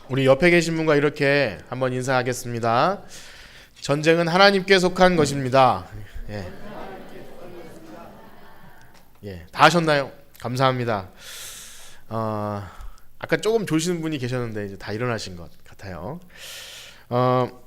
우리 옆에 계신 분과 이렇게 한번 인사하겠습니다. 전쟁은 하나님께 속한 것입니다. 예. 다 하셨나요? 감사합니다. 아까 조금 졸시는 분이 계셨는데 이제 다 일어나신 것 같아요.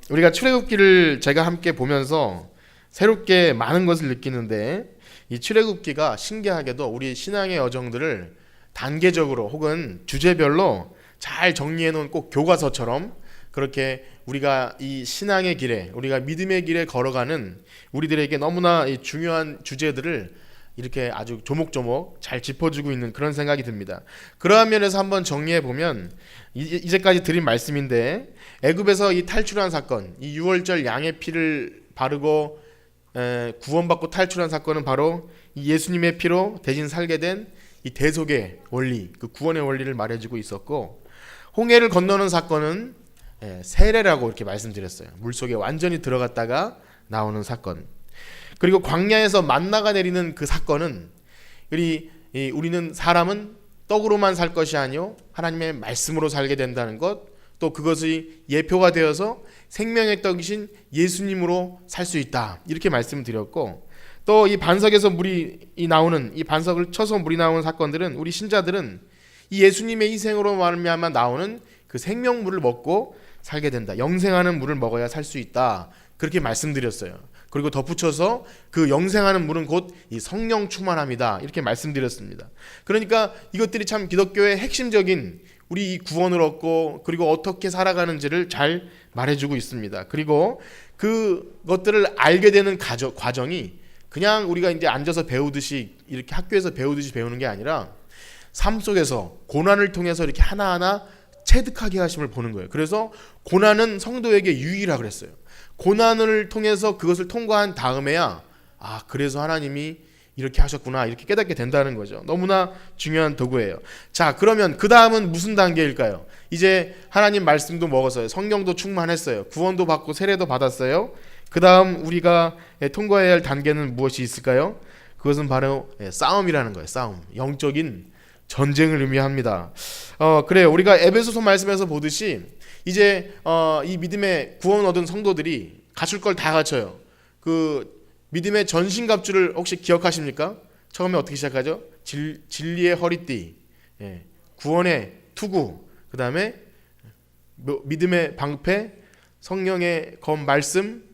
우리가 출애굽기를 제가 함께 보면서 새롭게 많은 것을 느끼는데, 이 출애굽기가 신기하게도 우리 신앙의 여정들을 단계적으로 혹은 주제별로 잘 정리해 놓은 꼭 교과서처럼 그렇게 우리가 이 신앙의 길에, 우리가 믿음의 길에 걸어가는 우리들에게 너무나 이 중요한 주제들을 이렇게 아주 조목조목 잘 짚어주고 있는 그런 생각이 듭니다. 그러한 면에서 한번 정리해 보면, 이제까지 드린 말씀인데, 애굽에서 이 탈출한 사건, 이 유월절 양의 피를 바르고 구원받고 탈출한 사건은 바로 이 예수님의 피로 대신 살게 된 이 대속의 원리, 그 구원의 원리를 말해주고 있었고, 홍해를 건너는 사건은 세례라고 이렇게 말씀드렸어요. 물속에 완전히 들어갔다가 나오는 사건. 그리고 광야에서 만나가 내리는 그 사건은 우리는 사람은 떡으로만 살 것이 아니요 하나님의 말씀으로 살게 된다는 것, 또 그것이 예표가 되어서 생명의 떡이신 예수님으로 살 수 있다, 이렇게 말씀드렸고, 또 이 반석에서 물이 나오는, 이 반석을 쳐서 물이 나오는 사건들은 우리 신자들은 이 예수님의 희생으로 말미암아 나오는 그 생명물을 먹고 살게 된다, 영생하는 물을 먹어야 살 수 있다, 그렇게 말씀드렸어요. 그리고 덧붙여서 그 영생하는 물은 곧 이 성령 충만함이다, 이렇게 말씀드렸습니다. 그러니까 이것들이 참 기독교의 핵심적인 우리 이 구원을 얻고 그리고 어떻게 살아가는지를 잘 말해주고 있습니다. 그리고 그것들을 알게 되는 과정이 그냥 우리가 이제 앉아서 배우듯이, 이렇게 학교에서 배우듯이 배우는 게 아니라 삶 속에서 고난을 통해서 이렇게 하나하나 체득하게 하심을 보는 거예요. 그래서 고난은 성도에게 유의라 그랬어요. 고난을 통해서 그것을 통과한 다음에야 그래서 하나님이 이렇게 하셨구나, 이렇게 깨닫게 된다는 거죠. 너무나 중요한 도구예요. 자, 그러면 그 다음은 무슨 단계일까요? 이제 하나님 말씀도 먹었어요. 성령도 충만했어요. 구원도 받고 세례도 받았어요. 그 다음 우리가 통과해야 할 단계는 무엇이 있을까요? 그것은 바로 싸움이라는 거예요. 싸움, 영적인 전쟁을 의미합니다. 그래요. 우리가 에베소서 말씀에서 보듯이 이제 이 믿음의 구원 얻은 성도들이 갖출 걸 다 갖춰요. 그 믿음의 전신갑주를 혹시 기억하십니까? 처음에 어떻게 시작하죠? 진리의 허리띠, 구원의 투구, 그 다음에 믿음의 방패, 성령의 검 말씀,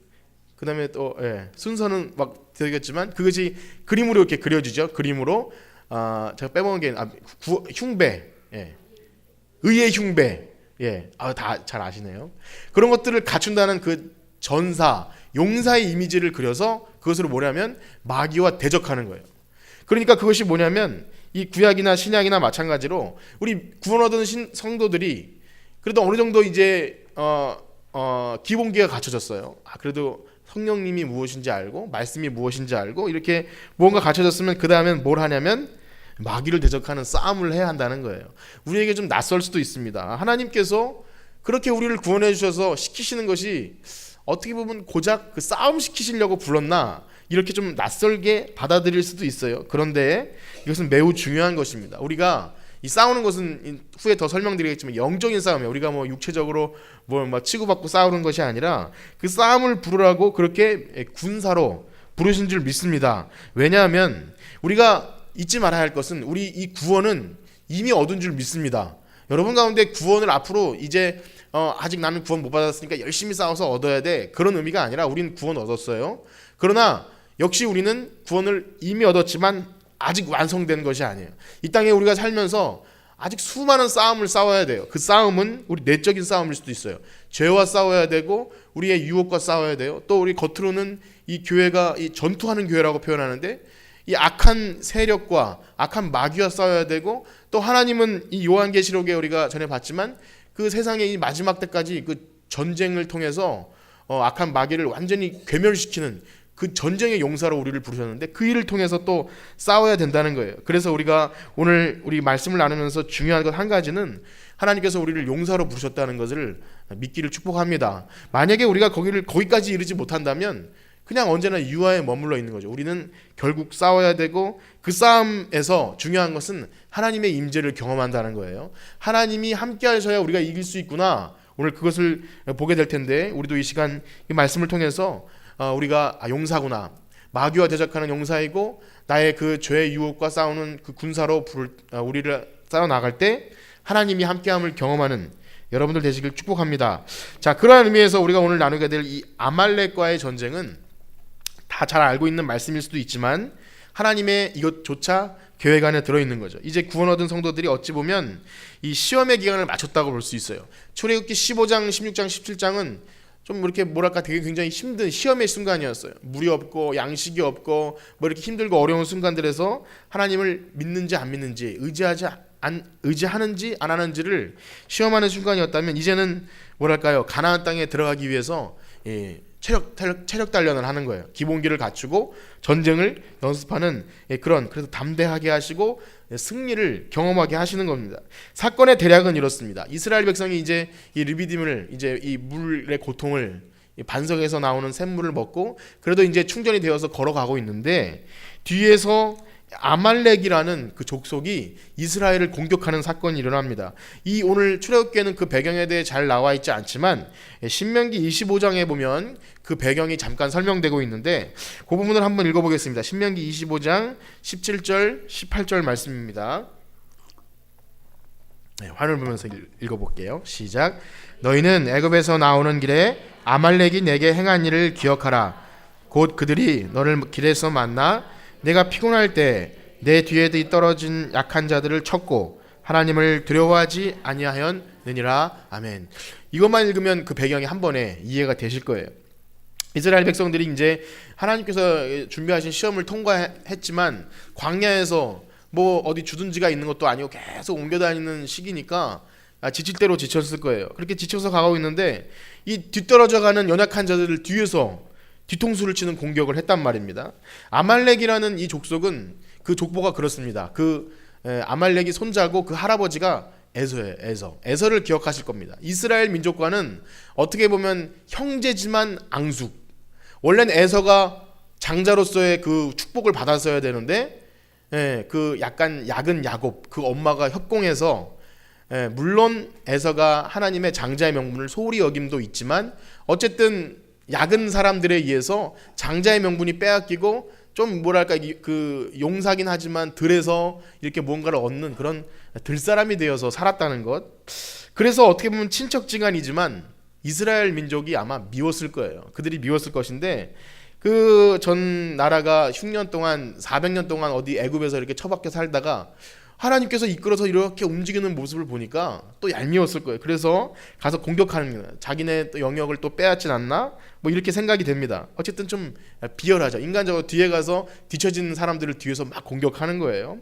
그 다음에 또 순서는 막 되겠지만 그것이 그림으로 이렇게 그려지죠. 그림으로 제가 빼먹은 게 흉배, 의의 흉배, 다 잘 아시네요. 그런 것들을 갖춘다는 그 전사, 용사의 이미지를 그려서 그것으로 뭐냐면 마귀와 대적하는 거예요. 그러니까 그것이 뭐냐면 이 구약이나 신약이나 마찬가지로 우리 구원 얻은 성도들이 그래도 어느 정도 이제 기본기가 갖춰졌어요. 그래도 성령님이 무엇인지 알고 말씀이 무엇인지 알고 이렇게 뭔가 갖춰졌으면 그 다음엔 뭘 하냐면 마귀를 대적하는 싸움을 해야 한다는 거예요. 우리에게 좀 낯설 수도 있습니다. 하나님께서 그렇게 우리를 구원해 주셔서 시키시는 것이 어떻게 보면 고작 그 싸움 시키시려고 불렀나, 이렇게 좀 낯설게 받아들일 수도 있어요. 그런데 이것은 매우 중요한 것입니다. 우리가 이 싸우는 것은 후에 더 설명드리겠지만 영적인 싸움이에요. 우리가 뭐 육체적으로 막 치고받고 싸우는 것이 아니라 그 싸움을 부르라고 그렇게 군사로 부르신 줄 믿습니다. 왜냐하면 우리가 잊지 말아야 할 것은 우리 이 구원은 이미 얻은 줄 믿습니다. 여러분 가운데 구원을 앞으로 이제 아직 나는 구원 못 받았으니까 열심히 싸워서 얻어야 돼, 그런 의미가 아니라 우리는 구원 얻었어요. 그러나 역시 우리는 구원을 이미 얻었지만 아직 완성된 것이 아니에요. 이 땅에 우리가 살면서 아직 수많은 싸움을 싸워야 돼요. 그 싸움은 우리 내적인 싸움일 수도 있어요. 죄와 싸워야 되고 우리의 유혹과 싸워야 돼요. 또 우리 겉으로는 이 교회가 이 전투하는 교회라고 표현하는데 이 악한 세력과 악한 마귀와 싸워야 되고, 또 하나님은 이 요한계시록에 우리가 전에 봤지만 그 세상의 이 마지막 때까지 그 전쟁을 통해서 악한 마귀를 완전히 괴멸시키는 그 전쟁의 용사로 우리를 부르셨는데 그 일을 통해서 또 싸워야 된다는 거예요. 그래서 우리가 오늘 우리 말씀을 나누면서 중요한 것 한 가지는 하나님께서 우리를 용사로 부르셨다는 것을 믿기를 축복합니다. 만약에 우리가 거기까지 이르지 못한다면 그냥 언제나 유아에 머물러 있는 거죠. 우리는 결국 싸워야 되고 그 싸움에서 중요한 것은 하나님의 임재를 경험한다는 거예요. 하나님이 함께 하셔야 우리가 이길 수 있구나. 오늘 그것을 보게 될 텐데 우리도 이 시간 이 말씀을 통해서 우리가 용사구나. 마귀와 대적하는 용사이고 나의 그 죄의 유혹과 싸우는 그 군사로 우리를 싸워 나갈 때 하나님이 함께함을 경험하는 여러분들 되시길 축복합니다. 자, 그러한 의미에서 우리가 오늘 나누게 될 이 아말렉과의 전쟁은 다 잘 알고 있는 말씀일 수도 있지만 하나님의 이것조차 계획 안에 들어있는 거죠. 이제 구원 얻은 성도들이 어찌 보면 이 시험의 기간을 마쳤다고 볼 수 있어요. 출애굽기 15장, 16장, 17장은 좀 이렇게 뭐랄까 되게 굉장히 힘든 시험의 순간이었어요. 물이 없고 양식이 없고 뭐 이렇게 힘들고 어려운 순간들에서 하나님을 믿는지 안 믿는지 의지하는지 안 하는지를 시험하는 순간이었다면 이제는 뭐랄까요 가나안 땅에 들어가기 위해서 체력 단련을 하는 거예요. 기본기를 갖추고 전쟁을 연습하는 그래서 담대하게 하시고 승리를 경험하게 하시는 겁니다. 사건의 대략은 이렇습니다. 이스라엘 백성이 이제 이 르비딤을 이제 이 물의 고통을 반석에서 나오는 샘물을 먹고 그래도 이제 충전이 되어서 걸어가고 있는데 뒤에서 아말렉이라는 그 족속이 이스라엘을 공격하는 사건이 일어납니다. 이 오늘 출애굽기에는 그 배경에 대해 잘 나와 있지 않지만 신명기 25장에 보면 그 배경이 잠깐 설명되고 있는데 그 부분을 한번 읽어보겠습니다. 신명기 25장 17절 18절 말씀입니다. 화면을 보면서 읽어볼게요. 시작. 너희는 애굽에서 나오는 길에 아말렉이 내게 행한 일을 기억하라. 곧 그들이 너를 길에서 만나 내가 피곤할 때 내 뒤에 떨어진 약한 자들을 쳤고 하나님을 두려워하지 아니하였느니라. 아멘. 이것만 읽으면 그 배경이 한 번에 이해가 되실 거예요. 이스라엘 백성들이 이제 하나님께서 준비하신 시험을 통과했지만 광야에서 뭐 어디 주둔지가 있는 것도 아니고 계속 옮겨 다니는 시기니까 지칠 대로 지쳤을 거예요. 그렇게 지쳐서 가고 있는데 이 뒤떨어져 가는 연약한 자들을 뒤에서 뒤통수를 치는 공격을 했단 말입니다. 아말렉이라는 이 족속은 그 족보가 그렇습니다. 그 아말렉이 손자고 그 할아버지가 에서예요. 에서를 기억하실 겁니다. 이스라엘 민족과는 어떻게 보면 형제지만 앙숙. 원래는 에서가 장자로서의 그 축복을 받았어야 되는데 그 약간 약은 야곱 그 엄마가 협공해서 물론 에서가 하나님의 장자의 명분을 소홀히 여김도 있지만 어쨌든 약은 사람들에 의해서 장자의 명분이 빼앗기고 좀 뭐랄까 그 용사긴 하지만 들에서 이렇게 뭔가를 얻는 그런 들사람이 되어서 살았다는 것. 그래서 어떻게 보면 친척지간이지만 이스라엘 민족이 아마 미웠을 거예요. 그들이 미웠을 것인데 그 전 나라가 흉년 동안 400년 동안 어디 애굽에서 이렇게 처박혀 살다가 하나님께서 이끌어서 이렇게 움직이는 모습을 보니까 또 얄미웠을 거예요. 그래서 가서 공격하는 거예요. 자기네 또 영역을 또 빼앗진 않나? 뭐 이렇게 생각이 됩니다. 어쨌든 좀 비열하죠. 인간적으로 뒤에 가서 뒤처진 사람들을 뒤에서 막 공격하는 거예요.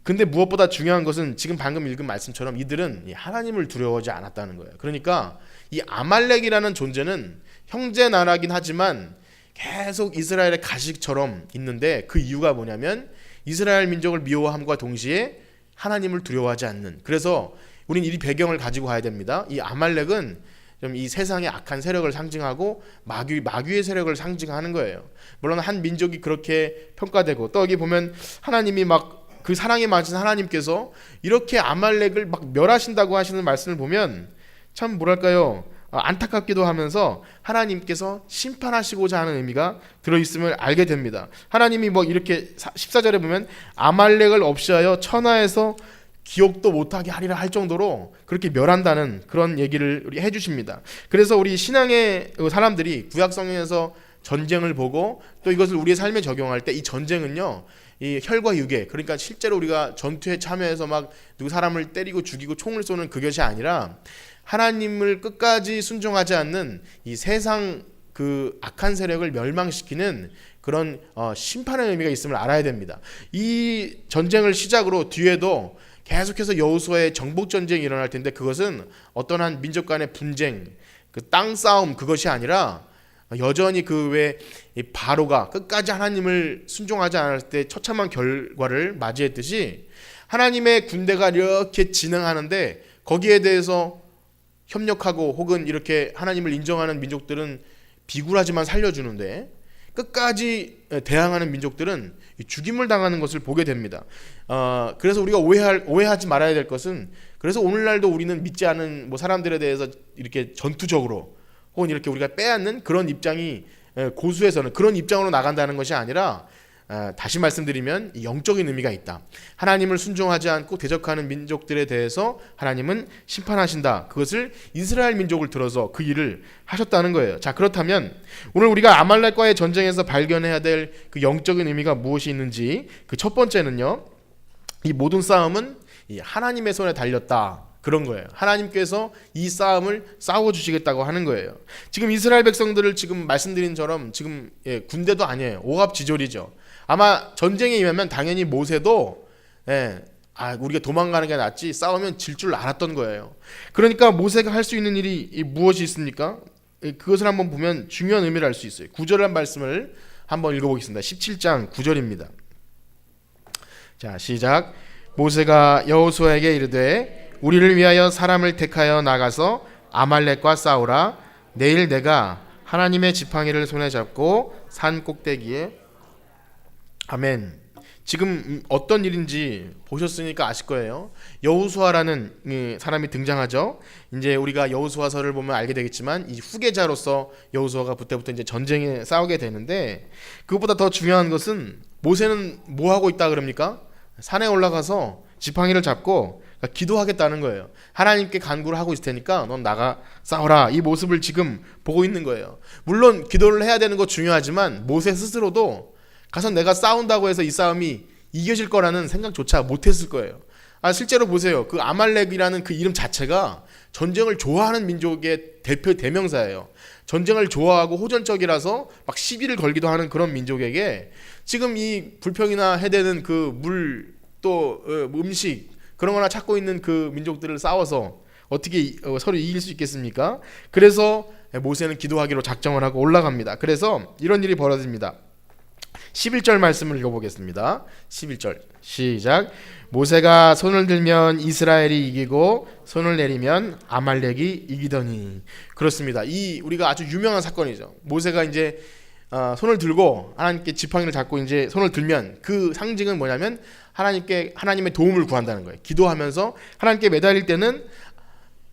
근데 무엇보다 중요한 것은 지금 방금 읽은 말씀처럼 이들은 하나님을 두려워하지 않았다는 거예요. 그러니까 이 아말렉이라는 존재는 형제 나라긴 하지만 계속 이스라엘의 가식처럼 있는데 그 이유가 뭐냐면 이스라엘 민족을 미워함과 동시에 하나님을 두려워하지 않는. 그래서 우린 이 배경을 가지고 가야 됩니다. 이 아말렉은 좀 이 세상의 악한 세력을 상징하고 마귀의 세력을 상징하는 거예요. 물론 한 민족이 그렇게 평가되고 또 여기 보면 하나님이 막 그 사랑에 맞은 하나님께서 이렇게 아말렉을 막 멸하신다고 하시는 말씀을 보면 참 뭐랄까요 안타깝기도 하면서 하나님께서 심판하시고자 하는 의미가 들어있음을 알게 됩니다. 하나님이 뭐 이렇게 14절에 보면 아말렉을 없이하여 천하에서 기억도 못하게 하리라 할 정도로 그렇게 멸한다는 그런 얘기를 해주십니다. 그래서 우리 신앙의 사람들이 구약성경에서 전쟁을 보고 또 이것을 우리의 삶에 적용할 때 이 전쟁은요 이 혈과 육의 그러니까 실제로 우리가 전투에 참여해서 막 누구 사람을 때리고 죽이고 총을 쏘는 그것이 아니라 하나님을 끝까지 순종하지 않는 이 세상 그 악한 세력을 멸망시키는 그런 심판의 의미가 있음을 알아야 됩니다. 이 전쟁을 시작으로 뒤에도 계속해서 여호수아의 정복 전쟁이 일어날 텐데 그것은 어떤 한 민족 간의 분쟁, 그 땅 싸움 그것이 아니라 여전히 그 외 바로가 끝까지 하나님을 순종하지 않을 때 처참한 결과를 맞이했듯이 하나님의 군대가 이렇게 진행하는데 거기에 대해서 협력하고 혹은 이렇게 하나님을 인정하는 민족들은 비굴하지만 살려주는데 끝까지 대항하는 민족들은 죽임을 당하는 것을 보게 됩니다. 그래서 우리가 오해하지 말아야 될 것은, 그래서 오늘날도 우리는 믿지 않은 사람들에 대해서 이렇게 전투적으로 혹은 이렇게 우리가 빼앗는 그런 입장이 고수에서는 그런 입장으로 나간다는 것이 아니라, 다시 말씀드리면 영적인 의미가 있다. 하나님을 순종하지 않고 대적하는 민족들에 대해서 하나님은 심판하신다. 그것을 이스라엘 민족을 들어서 그 일을 하셨다는 거예요. 자, 그렇다면 오늘 우리가 아말렉과의 전쟁에서 발견해야 될 그 영적인 의미가 무엇이 있는지, 그 첫 번째는요, 이 모든 싸움은 이 하나님의 손에 달렸다, 그런 거예요. 하나님께서 이 싸움을 싸워주시겠다고 하는 거예요. 지금 이스라엘 백성들을 지금 말씀드린 처럼 지금 군대도 아니에요. 오합지졸이죠. 아마 전쟁에 임하면 당연히 모세도 우리가 도망가는 게 낫지 싸우면 질 줄 알았던 거예요. 그러니까 모세가 할 수 있는 일이 무엇이 있습니까? 그것을 한번 보면 중요한 의미를 알 수 있어요. 구절한 말씀을 한번 읽어보겠습니다. 17장 9절입니다. 자, 시작. 모세가 여호수아에게 이르되 우리를 위하여 사람을 택하여 나가서 아말렉과 싸우라. 내일 내가 하나님의 지팡이를 손에 잡고 산 꼭대기에. 아멘. 지금 어떤 일인지 보셨으니까 아실 거예요. 여호수아라는 사람이 등장하죠. 이제 우리가 여호수아서를 보면 알게 되겠지만 이 후계자로서 여호수아가 그때부터 이제 전쟁에 싸우게 되는데, 그것보다 더 중요한 것은 모세는 뭐 하고 있다 그럽니까? 산에 올라가서 지팡이를 잡고 기도하겠다는 거예요. 하나님께 간구를 하고 있을 테니까 넌 나가 싸워라. 이 모습을 지금 보고 있는 거예요. 물론 기도를 해야 되는 거 중요하지만 모세 스스로도 가서 내가 싸운다고 해서 이 싸움이 이겨질 거라는 생각조차 못했을 거예요. 실제로 보세요. 그 아말렉이라는 그 이름 자체가 전쟁을 좋아하는 민족의 대표 대명사예요. 전쟁을 좋아하고 호전적이라서 막 시비를 걸기도 하는 그런 민족에게 지금 이 불평이나 해대는 그 물 또 음식 그런 거나 찾고 있는 그 민족들을 싸워서 어떻게 서로 이길 수 있겠습니까? 그래서 모세는 기도하기로 작정을 하고 올라갑니다. 그래서 이런 일이 벌어집니다. 11절 말씀을 읽어보겠습니다. 11절 시작. 모세가 손을 들면 이스라엘이 이기고 손을 내리면 아말렉이 이기더니. 그렇습니다. 이 우리가 아주 유명한 사건이죠. 모세가 이제 손을 들고 하나님께 지팡이를 잡고 이제 손을 들면 그 상징은 뭐냐면 하나님의 도움을 구한다는 거예요. 기도하면서 하나님께 매달릴 때는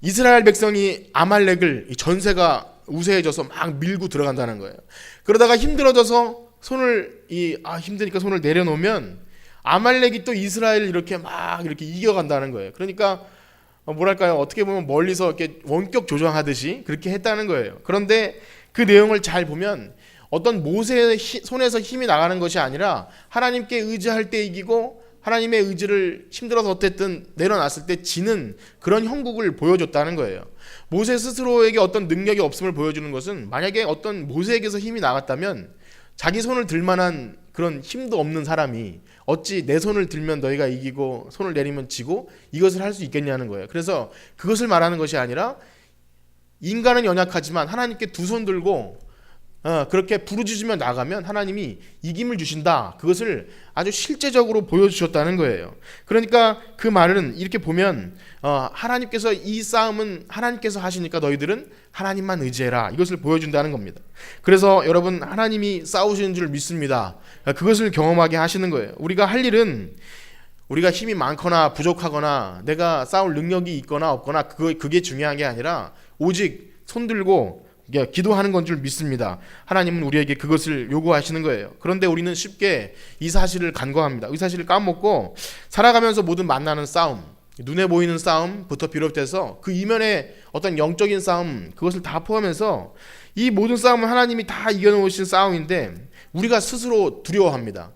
이스라엘 백성이 아말렉을 전세가 우세해져서 막 밀고 들어간다는 거예요. 그러다가 힘들어져서 힘드니까 손을 내려놓으면 아말렉이 또 이스라엘을 이렇게 이겨간다는 거예요. 그러니까 뭐랄까요, 어떻게 보면 멀리서 이렇게 원격 조정하듯이 그렇게 했다는 거예요. 그런데 그 내용을 잘 보면 어떤 모세의 손에서 힘이 나가는 것이 아니라 하나님께 의지할 때 이기고 하나님의 의지를 힘들어서 어쨌든 내려놨을 때 지는 그런 형국을 보여줬다는 거예요. 모세 스스로에게 어떤 능력이 없음을 보여주는 것은, 만약에 어떤 모세에게서 힘이 나갔다면 자기 손을 들 만한 그런 힘도 없는 사람이 어찌 내 손을 들면 너희가 이기고 손을 내리면 지고 이것을 할 수 있겠냐는 거예요. 그래서 그것을 말하는 것이 아니라 인간은 연약하지만 하나님께 두 손 들고 그렇게 부르짖으며 나가면 하나님이 이김을 주신다. 그것을 아주 실제적으로 보여주셨다는 거예요. 그러니까 그 말은 이렇게 보면 하나님께서 이 싸움은 하나님께서 하시니까 너희들은 하나님만 의지해라. 이것을 보여준다는 겁니다. 그래서 여러분, 하나님이 싸우시는 줄 믿습니다. 그것을 경험하게 하시는 거예요. 우리가 할 일은 우리가 힘이 많거나 부족하거나 내가 싸울 능력이 있거나 없거나 그게 중요한 게 아니라 오직 손들고 기도하는 건 줄 믿습니다. 하나님은 우리에게 그것을 요구하시는 거예요. 그런데 우리는 쉽게 이 사실을 간과합니다. 이 사실을 까먹고 살아가면서 모든 만나는 싸움, 눈에 보이는 싸움부터 비롯해서 그 이면에 어떤 영적인 싸움, 그것을 다 포함해서 이 모든 싸움은 하나님이 다 이겨놓으신 싸움인데 우리가 스스로 두려워합니다.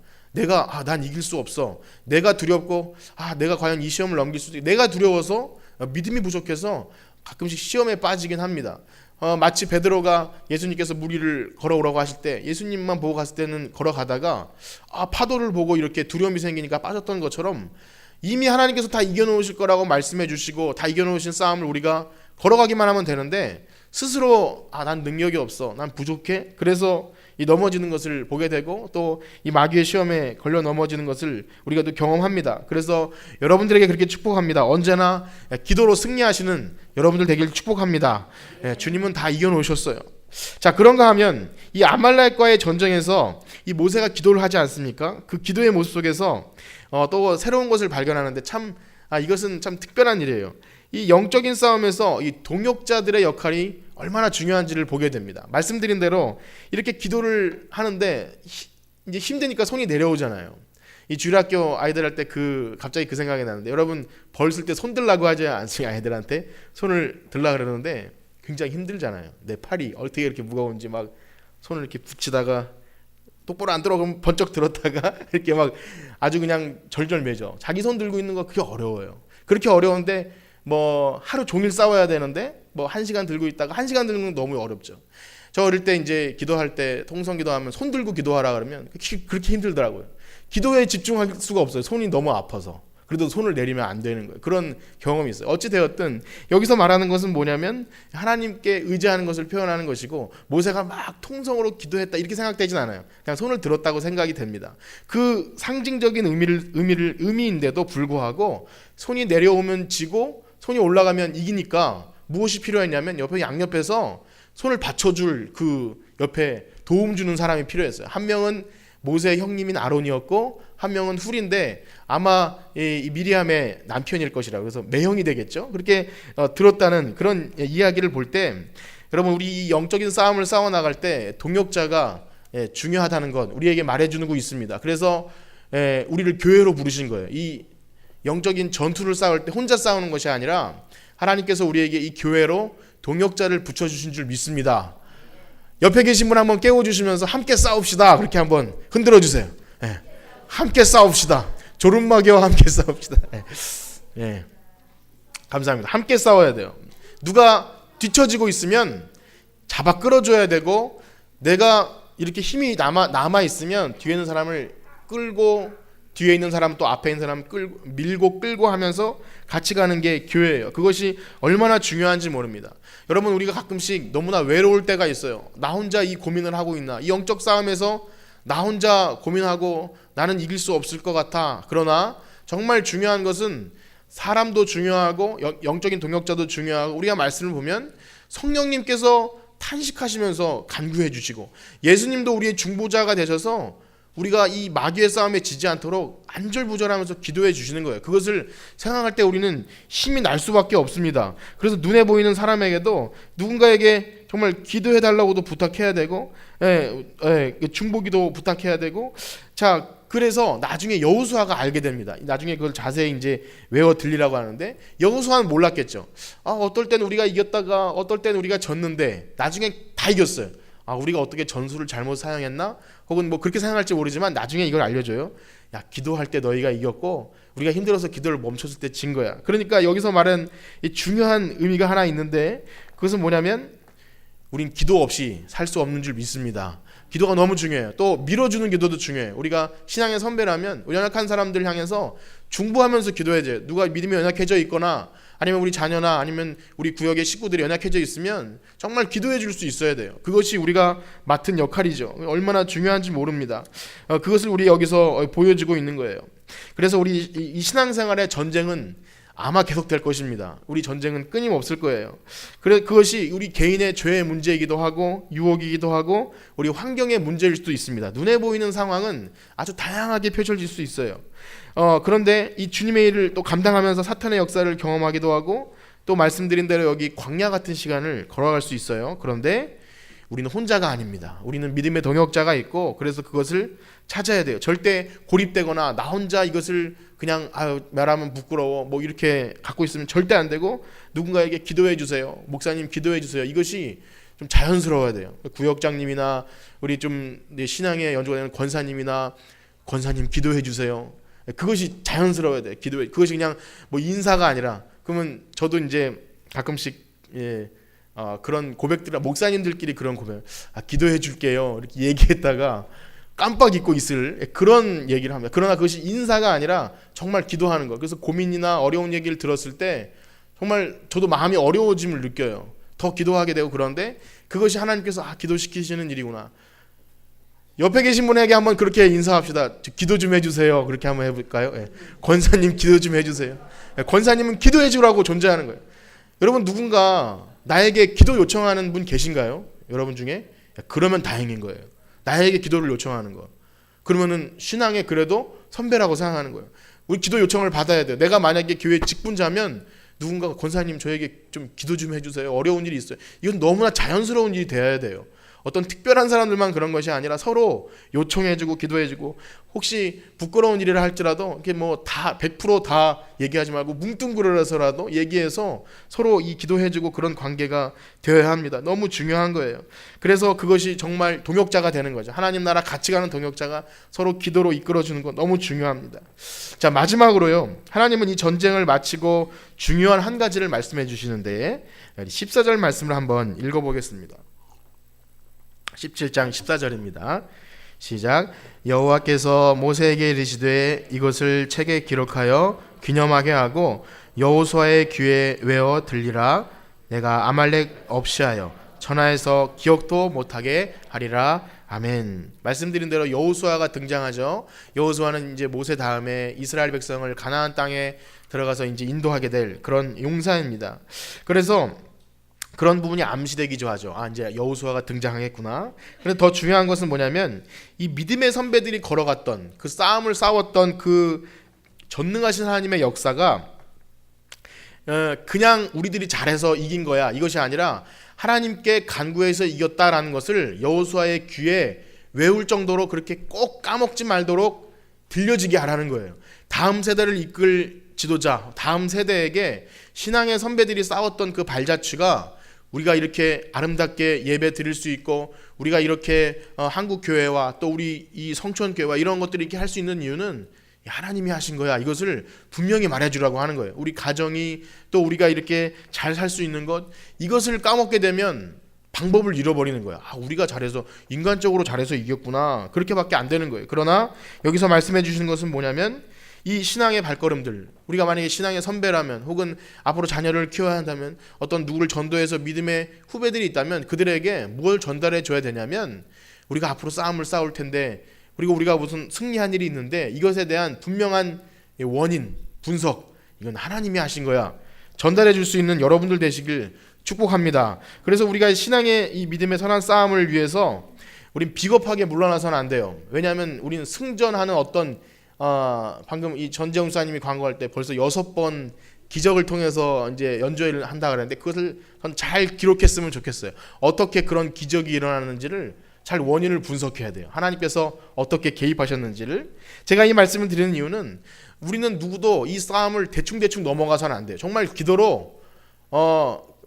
난 이길 수 없어. 내가 두렵고 내가 과연 이 시험을 넘길 수 있을까? 내가 두려워서 믿음이 부족해서 가끔씩 시험에 빠지긴 합니다. 마치 베드로가 예수님께서 물 위를 걸어오라고 하실 때 예수님만 보고 갔을 때는 걸어가다가 파도를 보고 이렇게 두려움이 생기니까 빠졌던 것처럼 이미 하나님께서 다 이겨놓으실 거라고 말씀해 주시고 다 이겨놓으신 싸움을 우리가 걸어가기만 하면 되는데 스스로 난 능력이 없어, 난 부족해, 그래서 이 넘어지는 것을 보게 되고 또 이 마귀의 시험에 걸려 넘어지는 것을 우리가 또 경험합니다. 그래서 여러분들에게 그렇게 축복합니다. 언제나 기도로 승리하시는 여러분들 되길 축복합니다. 주님은 다 이겨놓으셨어요. 자, 그런가 하면 이 아말렉과의 전쟁에서 이 모세가 기도를 하지 않습니까? 그 기도의 모습 속에서 또 새로운 것을 발견하는데 참 이것은 참 특별한 일이에요. 이 영적인 싸움에서 이 동역자들의 역할이 얼마나 중요한지를 보게 됩니다. 말씀드린 대로 이렇게 기도를 하는데 이제 힘드니까 손이 내려오잖아요. 이 주일학교 아이들 할 때 갑자기 그 생각이 나는데, 여러분 벌 쓸 때 손 들라고 하지 않습니까? 아이들한테 손을 들라 그러는데 굉장히 힘들잖아요. 내 팔이 어떻게 이렇게 무거운지 막 손을 이렇게 붙이다가 똑바로 안 들어 그러면 번쩍 들었다가 이렇게 막 아주 그냥 절절매죠. 자기 손 들고 있는 거 그게 어려워요. 그렇게 어려운데 뭐 하루 종일 싸워야 되는데 뭐 1시간 들고 있다가 1시간 들는 건 너무 어렵죠. 저 어릴 때 이제 기도할 때 통성 기도하면 손 들고 기도하라 그러면 그렇게 힘들더라고요. 기도에 집중할 수가 없어요. 손이 너무 아파서. 그래도 손을 내리면 안 되는 거예요. 그런 경험이 있어요. 어찌 되었든 여기서 말하는 것은 뭐냐면 하나님께 의지하는 것을 표현하는 것이고, 모세가 막 통성으로 기도했다 이렇게 생각되진 않아요. 그냥 손을 들었다고 생각이 됩니다. 그 상징적인 의미인데도 불구하고 손이 내려오면 지고 손이 올라가면 이기니까 무엇이 필요했냐면 옆에 양옆에서 손을 받쳐줄 그 옆에 도움 주는 사람이 필요했어요. 한 명은 모세의 형님인 아론이었고 한 명은 훌인데 아마 이 미리암의 남편일 것이라, 그래서 매형이 되겠죠. 그렇게 들었다는 그런 이야기를 볼 때, 여러분 우리 이 영적인 싸움을 싸워 나갈 때 동역자가 중요하다는 것 우리에게 말해주는 거 있습니다. 그래서 우리를 교회로 부르신 거예요. 이 영적인 전투를 싸울 때 혼자 싸우는 것이 아니라 하나님께서 우리에게 이 교회로 동역자를 붙여주신 줄 믿습니다. 옆에 계신 분 한번 깨워주시면서 함께 싸웁시다 그렇게 한번 흔들어 주세요. 함께 싸웁시다. 조름마귀와 함께 싸웁시다. 감사합니다. 함께 싸워야 돼요. 누가 뒤처지고 있으면 잡아 끌어줘야 되고, 내가 이렇게 힘이 남아 있으면 뒤에 있는 사람을 끌고, 뒤에 있는 사람 또 앞에 있는 사람 밀고 끌고 하면서 같이 가는 게 교회예요. 그것이 얼마나 중요한지 모릅니다. 여러분 우리가 가끔씩 너무나 외로울 때가 있어요. 나 혼자 이 고민을 하고 있나, 이 영적 싸움에서 나 혼자 고민하고 나는 이길 수 없을 것 같아. 그러나 정말 중요한 것은 사람도 중요하고 영적인 동역자도 중요하고, 우리가 말씀을 보면 성령님께서 탄식하시면서 간구해 주시고, 예수님도 우리의 중보자가 되셔서 우리가 이 마귀의 싸움에 지지 않도록 안절부절하면서 기도해 주시는 거예요. 그것을 생각할 때 우리는 힘이 날 수밖에 없습니다. 그래서 눈에 보이는 사람에게도 누군가에게 정말 기도해 달라고도 부탁해야 되고, 중보기도 부탁해야 되고, 자 그래서 나중에 여호수아가 알게 됩니다. 나중에 그걸 자세히 이제 외워 들리라고 하는데, 여호수아는 몰랐겠죠. 어떨 때는 우리가 이겼다가 어떨 때는 우리가 졌는데 나중에 다 이겼어요. 우리가 어떻게 전술을 잘못 사용했나? 혹은 뭐 그렇게 생각할지 모르지만 나중에 이걸 알려줘요. 야, 기도할 때 너희가 이겼고 우리가 힘들어서 기도를 멈췄을 때 진 거야. 그러니까 여기서 말은 이 중요한 의미가 하나 있는데, 그것은 뭐냐면 우린 기도 없이 살 수 없는 줄 믿습니다. 기도가 너무 중요해요. 또 밀어주는 기도도 중요해요. 우리가 신앙의 선배라면 연약한 사람들 향해서 중보하면서 기도해야죠. 누가 믿음이 연약해져 있거나 아니면 우리 자녀나 아니면 우리 구역의 식구들이 연약해져 있으면 정말 기도해 줄 수 있어야 돼요. 그것이 우리가 맡은 역할이죠. 얼마나 중요한지 모릅니다. 그것을 우리 여기서 보여주고 있는 거예요. 그래서 우리 이 신앙생활의 전쟁은 아마 계속될 것입니다. 우리 전쟁은 끊임없을 거예요. 그것이 우리 개인의 죄의 문제이기도 하고 유혹이기도 하고 우리 환경의 문제일 수도 있습니다. 눈에 보이는 상황은 아주 다양하게 펼쳐질 수 있어요. 그런데 이 주님의 일을 또 감당하면서 사탄의 역사를 경험하기도 하고, 또 말씀드린 대로 여기 광야 같은 시간을 걸어갈 수 있어요. 그런데 우리는 혼자가 아닙니다. 우리는 믿음의 동역자가 있고, 그래서 그것을 찾아야 돼요. 절대 고립되거나 나 혼자 이것을 그냥 말하면 부끄러워 뭐 이렇게 갖고 있으면 절대 안 되고, 누군가에게 기도해 주세요. 목사님 기도해 주세요. 이것이 좀 자연스러워야 돼요. 구역장님이나 우리 좀 신앙에 연주가 되는 권사님이나 권사님 기도해 주세요. 그것이 자연스러워야 돼요. 기도해. 그것이 그냥 뭐 인사가 아니라, 그러면 저도 이제 가끔씩 그런 고백들, 목사님들끼리 그런 고백, 기도해 줄게요 이렇게 얘기했다가 깜빡 잊고 있을 그런 얘기를 합니다. 그러나 그것이 인사가 아니라 정말 기도하는 거. 그래서 고민이나 어려운 얘기를 들었을 때 정말 저도 마음이 어려워짐을 느껴요. 더 기도하게 되고, 그런데 그것이 하나님께서 기도시키시는 일이구나. 옆에 계신 분에게 한번 그렇게 인사합시다. 기도 좀 해주세요. 그렇게 한번 해볼까요? 권사님 기도 좀 해주세요. 권사님은 기도해 주라고 존재하는 거예요. 여러분 누군가 나에게 기도 요청하는 분 계신가요? 여러분 중에? 그러면 다행인 거예요. 나에게 기도를 요청하는 거. 그러면은 신앙의 그래도 선배라고 생각하는 거예요. 우리 기도 요청을 받아야 돼요. 내가 만약에 교회 직분자면 누군가가 권사님 저에게 좀 기도 좀 해주세요. 어려운 일이 있어요. 이건 너무나 자연스러운 일이 되어야 돼요. 어떤 특별한 사람들만 그런 것이 아니라 서로 요청해주고 기도해주고, 혹시 부끄러운 일이라 할지라도 이게 뭐 다 100% 얘기하지 말고 뭉뚱그려서라도 얘기해서 서로 이 기도해주고 그런 관계가 되어야 합니다. 너무 중요한 거예요. 그래서 그것이 정말 동역자가 되는 거죠. 하나님 나라 같이 가는 동역자가 서로 기도로 이끌어주는 거 너무 중요합니다. 자, 마지막으로요, 하나님은 이 전쟁을 마치고 중요한 한 가지를 말씀해 주시는데 14절 말씀을 한번 읽어보겠습니다. 17장 14절입니다. 시작. 여호와께서 모세에게 이르시되 이것을 책에 기록하여 기념하게 하고 여호수아의 귀에 외어 들리라. 내가 아말렉 없이 하여 천하에서 기억도 못하게 하리라. 아멘. 말씀드린 대로 여호수아가 등장하죠. 여호수아는 이제 모세 다음에 이스라엘 백성을 가나안 땅에 들어가서 이제 인도하게 될 그런 용사입니다. 그래서 그런 부분이 암시되기도 하죠. 이제 여호수아가 등장하겠구나. 그런데 더 중요한 것은 뭐냐면 이 믿음의 선배들이 걸어갔던 그 싸움을 싸웠던 그 전능하신 하나님의 역사가 그냥 우리들이 잘해서 이긴 거야, 이것이 아니라 하나님께 간구해서 이겼다라는 것을 여호수아의 귀에 외울 정도로 그렇게 꼭 까먹지 말도록 들려지게 하라는 거예요. 다음 세대를 이끌 지도자, 다음 세대에게 신앙의 선배들이 싸웠던 그 발자취가 우리가 이렇게 아름답게 예배 드릴 수 있고, 우리가 이렇게 한국 교회와 또 우리 이 성촌 교회와 이런 것들을 이렇게 할 수 있는 이유는 하나님이 하신 거야. 이것을 분명히 말해주라고 하는 거예요. 우리 가정이 또 우리가 이렇게 잘 살 수 있는 것, 이것을 까먹게 되면 방법을 잃어버리는 거야. 우리가 잘해서, 인간적으로 잘해서 이겼구나, 그렇게밖에 안 되는 거예요. 그러나 여기서 말씀해 주시는 것은 뭐냐면 이 신앙의 발걸음들, 우리가 만약에 신앙의 선배라면, 혹은 앞으로 자녀를 키워야 한다면, 어떤 누구를 전도해서 믿음의 후배들이 있다면 그들에게 뭘 전달해 줘야 되냐면, 우리가 앞으로 싸움을 싸울 텐데, 그리고 우리가 무슨 승리한 일이 있는데 이것에 대한 분명한 원인, 분석, 이건 하나님이 하신 거야, 전달해 줄 수 있는 여러분들 되시길 축복합니다. 그래서 우리가 신앙의 이 믿음의 선한 싸움을 위해서 우린 비겁하게 물러나서는 안 돼요. 왜냐하면 우리는 승전하는 어떤 방금 이 전재웅 사님이 광고할 때 벌써 6번 기적을 통해서 이제 연주회를 한다 그랬는데, 그것을 잘 기록했으면 좋겠어요. 어떻게 그런 기적이 일어나는지를 잘 원인을 분석해야 돼요. 하나님께서 어떻게 개입하셨는지를. 제가 이 말씀을 드리는 이유는 우리는 누구도 이 싸움을 대충 넘어가서는 안 돼요. 정말 기도로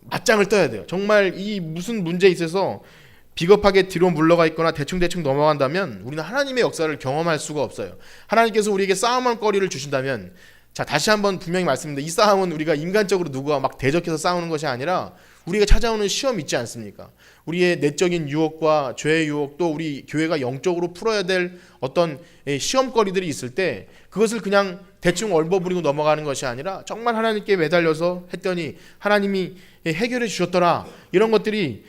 맞짱을 떠야 돼요. 정말 이 무슨 문제에 있어서 비겁하게 뒤로 물러가 있거나 대충 넘어간다면 우리는 하나님의 역사를 경험할 수가 없어요. 하나님께서 우리에게 싸움할 거리를 주신다면, 자, 다시 한번 분명히 말씀드립니다. 이 싸움은 우리가 인간적으로 누구와 막 대적해서 싸우는 것이 아니라 우리가 찾아오는 시험 있지 않습니까? 우리의 내적인 유혹과 죄의 유혹, 또 우리 교회가 영적으로 풀어야 될 어떤 시험거리들이 있을 때 그것을 그냥 대충 얼버무리고 넘어가는 것이 아니라 정말 하나님께 매달려서 했더니 하나님이 해결해 주셨더라, 이런 것들이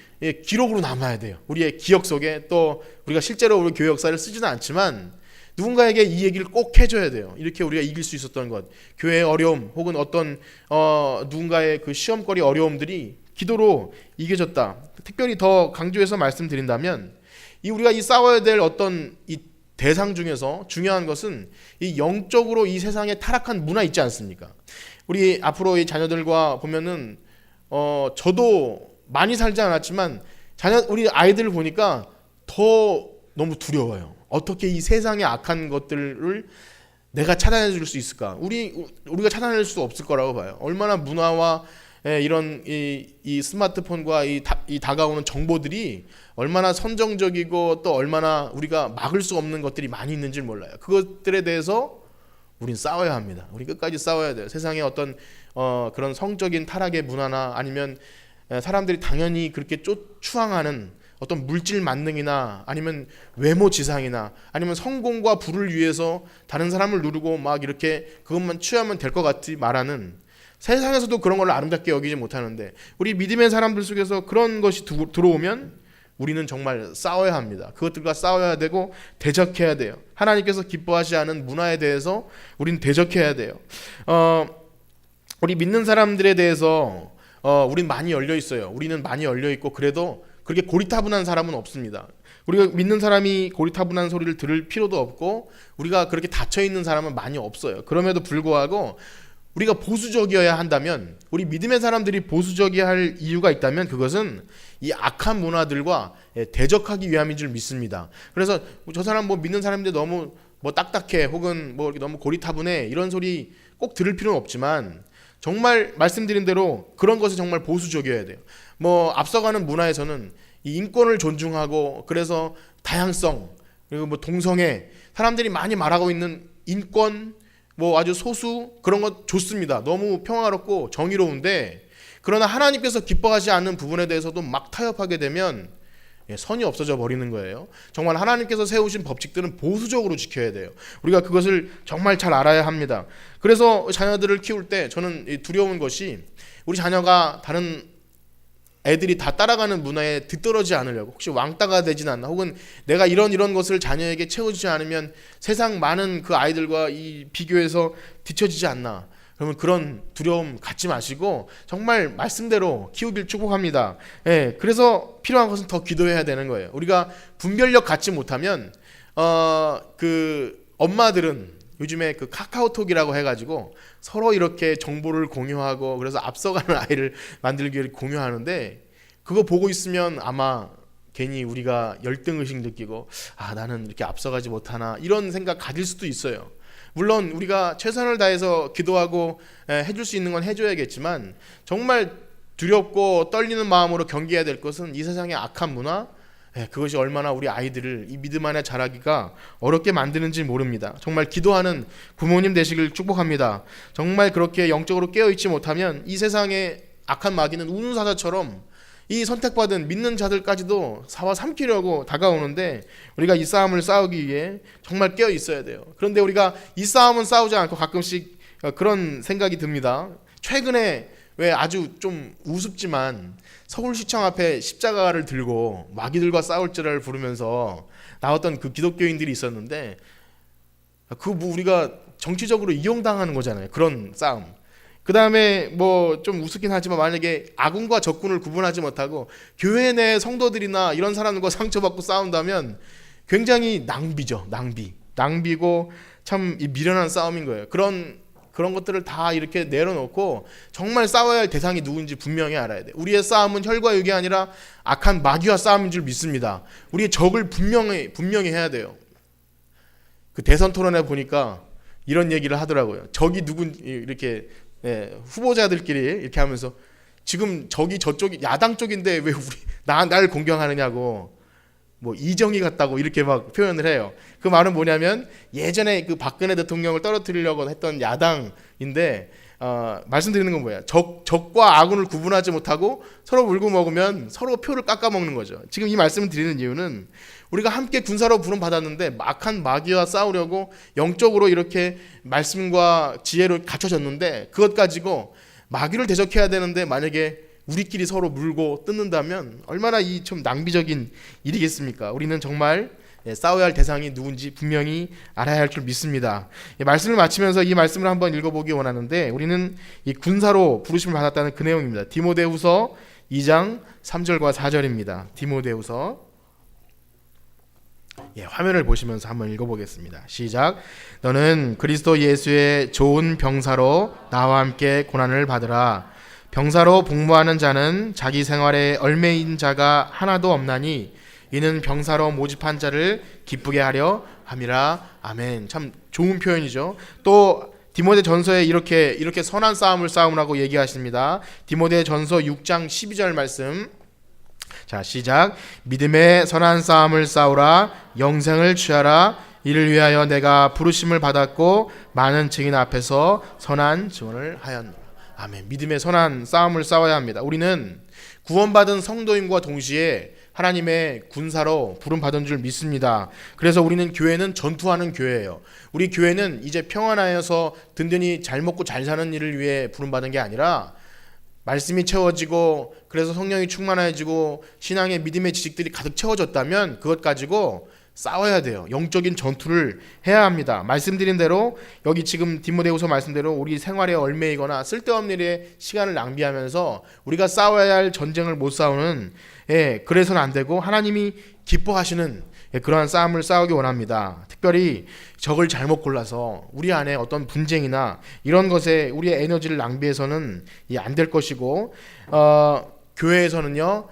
기록으로 남아야 돼요. 우리의 기억 속에. 또 우리가 실제로 우리 교회 역사를 쓰지는 않지만 누군가에게 이 얘기를 꼭 해줘야 돼요. 이렇게 우리가 이길 수 있었던 것, 교회의 어려움, 혹은 어떤 누군가의 그 시험거리 어려움들이 기도로 이겨졌다. 특별히 더 강조해서 말씀드린다면, 우리가 이 싸워야 될 어떤 이 대상 중에서 중요한 것은 이 영적으로 이 세상에 타락한 문화 있지 않습니까? 우리 앞으로 이 자녀들과 보면은 저도 많이 살지 않았지만 우리 아이들을 보니까 더 너무 두려워요. 어떻게 이 세상의 악한 것들을 내가 차단해 줄 수 있을까? 우리가 차단할 수 없을 거라고 봐요. 얼마나 문화와 이런 이 스마트폰과 이 다가오는 정보들이 얼마나 선정적이고 또 얼마나 우리가 막을 수 없는 것들이 많이 있는지 몰라요. 그것들에 대해서 우린 싸워야 합니다. 우리 끝까지 싸워야 돼요. 세상에 어떤 그런 성적인 타락의 문화나, 아니면 사람들이 당연히 그렇게 추앙하는 어떤 물질 만능이나, 아니면 외모 지상이나, 아니면 성공과 부를 위해서 다른 사람을 누르고 막 이렇게 그것만 취하면 될 것 같이 말하는, 세상에서도 그런 걸 아름답게 여기지 못하는데 우리 믿음의 사람들 속에서 그런 것이 들어오면 우리는 정말 싸워야 합니다. 그것들과 싸워야 되고 대적해야 돼요. 하나님께서 기뻐하지 않은 문화에 대해서 우리는 대적해야 돼요. 우리 믿는 사람들에 대해서 우리는 많이 열려 있어요. 우리는 많이 열려 있고, 그래도 그렇게 고리타분한 사람은 없습니다. 우리가 믿는 사람이 고리타분한 소리를 들을 필요도 없고 우리가 그렇게 닫혀 있는 사람은 많이 없어요. 그럼에도 불구하고 우리가 보수적이어야 한다면, 우리 믿음의 사람들이 보수적이어야 할 이유가 있다면 그것은 이 악한 문화들과 대적하기 위함인 줄 믿습니다. 그래서 저 사람 뭐 믿는 사람인데 너무 뭐 딱딱해 혹은 뭐 이렇게 너무 고리타분해 이런 소리 꼭 들을 필요는 없지만, 정말 말씀드린 대로 그런 것이 정말 보수적이어야 돼요. 뭐 앞서가는 문화에서는 이 인권을 존중하고, 그래서 다양성, 그리고 뭐 동성애, 사람들이 많이 말하고 있는 인권, 뭐 아주 소수, 그런 것 좋습니다. 너무 평화롭고 정의로운데, 그러나 하나님께서 기뻐하지 않는 부분에 대해서도 막 타협하게 되면 선이 없어져 버리는 거예요. 정말 하나님께서 세우신 법칙들은 보수적으로 지켜야 돼요. 우리가 그것을 정말 잘 알아야 합니다. 그래서 자녀들을 키울 때 저는 두려운 것이, 우리 자녀가 다른 애들이 다 따라가는 문화에 뒤떨어지지 않으려고, 혹시 왕따가 되진 않나, 혹은 내가 이런 것을 자녀에게 채워주지 않으면 세상 많은 그 아이들과 이 비교해서 뒤처지지 않나, 그러면 그런 두려움 갖지 마시고 정말 말씀대로 키우길 축복합니다. 그래서 필요한 것은 더 기도해야 되는 거예요. 우리가 분별력 갖지 못하면 그 엄마들은 요즘에 그 카카오톡이라고 해가지고 서로 이렇게 정보를 공유하고, 그래서 앞서가는 아이를 만들기 위해 공유하는데, 그거 보고 있으면 아마 괜히 우리가 열등의식 느끼고, 나는 이렇게 앞서가지 못하나 이런 생각 가질 수도 있어요. 물론 우리가 최선을 다해서 기도하고 해줄 수 있는 건 해줘야겠지만, 정말 두렵고 떨리는 마음으로 경계해야 될 것은 이 세상의 악한 문화, 그것이 얼마나 우리 아이들을 이 믿음 안에 자라기가 어렵게 만드는지 모릅니다. 정말 기도하는 부모님 되시길 축복합니다. 정말 그렇게 영적으로 깨어있지 못하면 이 세상의 악한 마귀는 우는 사자처럼 이 선택받은 믿는 자들까지도 사와 삼키려고 다가오는데, 우리가 이 싸움을 싸우기 위해 정말 깨어 있어야 돼요. 그런데 우리가 이 싸움은 싸우지 않고 가끔씩 그런 생각이 듭니다. 최근에 왜 아주 좀 우습지만 서울시청 앞에 십자가를 들고 마귀들과 싸울 줄을 부르면서 나왔던 그 기독교인들이 있었는데, 그 뭐 우리가 정치적으로 이용당하는 거잖아요. 그런 싸움. 그 다음에 뭐 좀 우습긴 하지만, 만약에 아군과 적군을 구분하지 못하고 교회 내 성도들이나 이런 사람들과 상처받고 싸운다면 굉장히 낭비고 참 미련한 싸움인 거예요. 그런 것들을 다 이렇게 내려놓고 정말 싸워야 할 대상이 누군지 분명히 알아야 돼요. 우리의 싸움은 혈과 육이 아니라 악한 마귀와 싸움인 줄 믿습니다. 우리의 적을 분명히 해야 돼요. 그 대선 토론에 보니까 이런 얘기를 하더라고요. 적이 이렇게 후보자들끼리 이렇게 하면서, 지금 적이 저쪽이 야당 쪽인데 왜 날 공경하느냐고, 뭐 이정희 같다고 이렇게 막 표현을 해요. 그 말은 뭐냐면, 예전에 그 박근혜 대통령을 떨어뜨리려고 했던 야당인데, 말씀드리는 건 뭐야? 적과 아군을 구분하지 못하고 서로 물고 먹으면 서로 표를 깎아먹는 거죠. 지금 이 말씀을 드리는 이유는, 우리가 함께 군사로 부름 받았는데 악한 마귀와 싸우려고 영적으로 이렇게 말씀과 지혜로 갖춰졌는데, 그것 가지고 마귀를 대적해야 되는데 만약에 우리끼리 서로 물고 뜯는다면 얼마나 이 좀 낭비적인 일이겠습니까? 우리는 정말 싸워야 할 대상이 누군지 분명히 알아야 할 줄 믿습니다. 말씀을 마치면서 이 말씀을 한번 읽어보기 원하는데, 우리는 이 군사로 부르심을 받았다는 그 내용입니다. 디모데후서 2장 3절과 4절입니다. 디모데후서, 화면을 보시면서 한번 읽어보겠습니다. 시작. 너는 그리스도 예수의 좋은 병사로 나와 함께 고난을 받으라. 병사로 복무하는 자는 자기 생활에 얼매인 자가 하나도 없나니, 이는 병사로 모집한 자를 기쁘게 하려 함이라. 아멘. 참 좋은 표현이죠. 또 디모데전서에 이렇게 선한 싸움을 싸우라고 얘기하십니다. 디모데전서 6장 12절 말씀. 자, 시작. 믿음의 선한 싸움을 싸우라. 영생을 취하라. 이를 위하여 내가 부르심을 받았고 많은 증인 앞에서 선한 증언을 하였노라. 아멘. 믿음의 선한 싸움을 싸워야 합니다. 우리는 구원받은 성도임과 동시에 하나님의 군사로 부름받은 줄 믿습니다. 그래서 우리는 교회는 전투하는 교회예요. 우리 교회는 이제 평안하여서 든든히 잘 먹고 잘 사는 일을 위해 부름받은 게 아니라, 말씀이 채워지고 그래서 성령이 충만해지고 신앙의 믿음의 지식들이 가득 채워졌다면 그것 가지고 싸워야 돼요. 영적인 전투를 해야 합니다. 말씀드린 대로 여기 지금 디모데후서 말씀대로 우리 생활에 얽매이거나 쓸데없는 일에 시간을 낭비하면서 우리가 싸워야 할 전쟁을 못 싸우는, 그래서는 안 되고 하나님이 기뻐하시는 그러한 싸움을 싸우기 원합니다. 특별히 적을 잘못 골라서 우리 안에 어떤 분쟁이나 이런 것에 우리의 에너지를 낭비해서는 안 될 것이고, 교회에서는요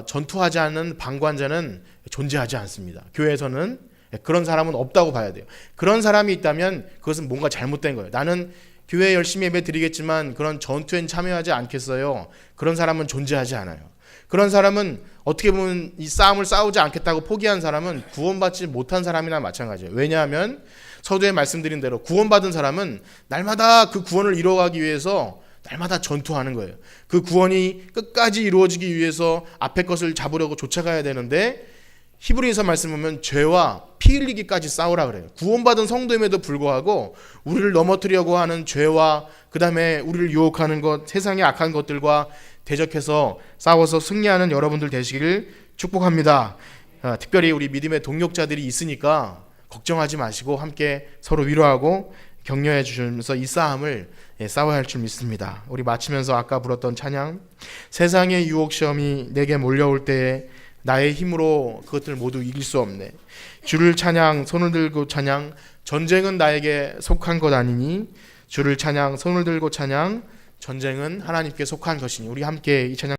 전투하지 않는 방관자는 존재하지 않습니다. 교회에서는 그런 사람은 없다고 봐야 돼요. 그런 사람이 있다면 그것은 뭔가 잘못된 거예요. 나는 교회에 열심히 예배 드리겠지만 그런 전투엔 참여하지 않겠어요. 그런 사람은 존재하지 않아요. 그런 사람은 어떻게 보면 이 싸움을 싸우지 않겠다고 포기한 사람은 구원받지 못한 사람이나 마찬가지예요. 왜냐하면 서두에 말씀드린 대로 구원받은 사람은 날마다 그 구원을 이루어가기 위해서 날마다 전투하는 거예요. 그 구원이 끝까지 이루어지기 위해서 앞에 것을 잡으려고 쫓아가야 되는데, 히브리서 말씀 보면 죄와 피 흘리기까지 싸우라 그래요. 구원받은 성도임에도 불구하고 우리를 넘어뜨리려고 하는 죄와 그 다음에 우리를 유혹하는 것, 세상의 악한 것들과 대적해서 싸워서 승리하는 여러분들 되시기를 축복합니다. 특별히 우리 믿음의 동력자들이 있으니까 걱정하지 마시고 함께 서로 위로하고 격려해 주시면서 이 싸움을 싸워야 할 줄 믿습니다. 우리 마치면서 아까 불렀던 찬양, 세상의 유혹 시험이 내게 몰려올 때에 나의 힘으로 그것들을 모두 이길 수 없네. 주를 찬양, 손을 들고 찬양, 전쟁은 나에게 속한 것 아니니. 주를 찬양, 손을 들고 찬양, 전쟁은 하나님께 속한 것이니. 우리 함께 이 찬양